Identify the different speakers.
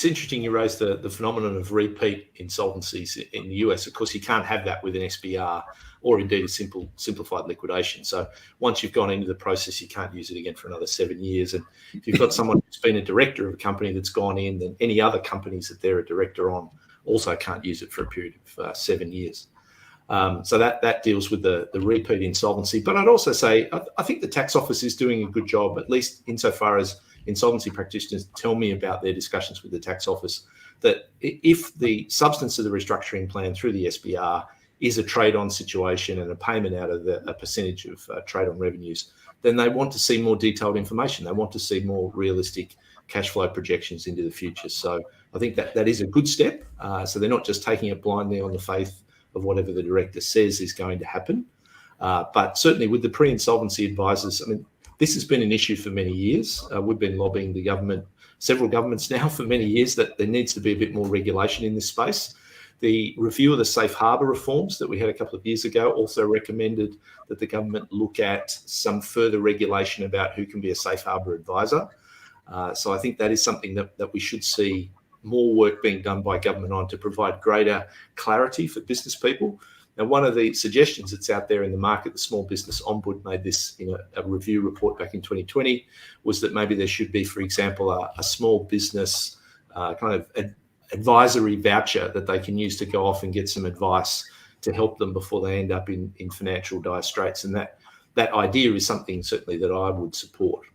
Speaker 1: It's interesting you raised the phenomenon of repeat insolvencies in the US. Of course, you can't have that with an SBR or indeed a simplified liquidation. So once you've gone into the process, you can't use it again for another 7 years. And if you've got someone who's been a director of a company that's gone in, then any other companies that they're a director on also can't use it for a period of 7 years. So that deals with the repeat insolvency. But I'd also say I think the tax office is doing a good job, at least insofar as insolvency practitioners tell me about their discussions with the tax office, that if the substance of the restructuring plan through the SBR is a trade-on situation and a payment out of a percentage of trade-on revenues, then they want to see more detailed information. They want to see more realistic cash flow projections into the future. So I think that is a good step. So they're not just taking it blindly on the faith of whatever the director says is going to happen. But certainly with the pre-insolvency advisors, I mean, this has been an issue for many years. We've been lobbying the government, several governments now for many years, that there needs to be a bit more regulation in this space. The review of the safe harbour reforms that we had a couple of years ago also recommended that the government look at some further regulation about who can be a safe harbour advisor. So I think that is something that we should see more work being done by government on to provide greater clarity for business people. Now, one of the suggestions that's out there in the market, the Small Business Ombudsman made this in a review report back in 2020, was that maybe there should be, for example, a small business kind of advisory voucher that they can use to go off and get some advice to help them before they end up in financial dire straits. And that idea is something certainly that I would support.